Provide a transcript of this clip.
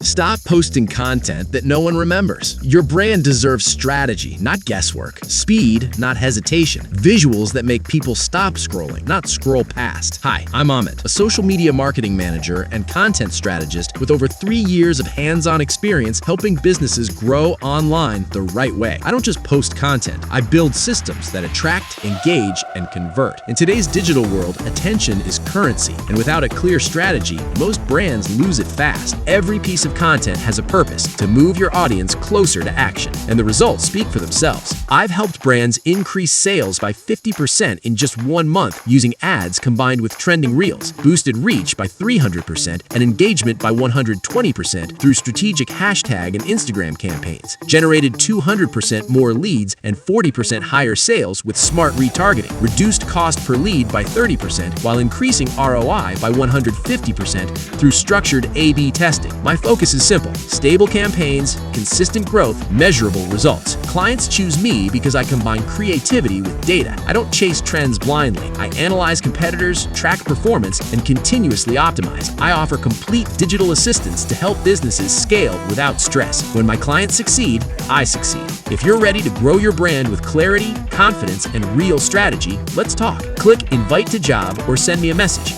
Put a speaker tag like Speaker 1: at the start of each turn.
Speaker 1: Stop posting content that no one remembers. Your brand deserves strategy, not guesswork. Speed, not hesitation. Visuals that make people stop scrolling, not scroll past. Hi, I'm Amit, a social media marketing manager and content strategist with over 3 years of hands-on experience helping businesses grow online the right way. I don't just post content, I build systems that attract, engage, and convert. In today's digital world, attention is currency, and without a clear strategy, most brands lose it fast. Every piece of content has a purpose: to move your audience closer to action, and the results speak for themselves. I've helped brands increase sales by 50% in just 1 month using ads combined with trending reels, boosted reach by 300%, and engagement by 120% through strategic hashtag and Instagram campaigns, generated 200% more leads and 40% higher sales with smart retargeting, reduced cost per lead by 30% while increasing ROI by 150% through structured A/B testing. My focus is simple: stable campaigns, consistent growth, measurable results. Clients choose me because I combine creativity with data. I don't chase trends blindly. I analyze competitors, track performance, and continuously optimize. I offer complete digital assistance to help businesses scale without stress. When my clients succeed, I succeed. If you're ready to grow your brand with clarity, confidence, and real strategy, let's talk. Click Invite to Job or send me a message.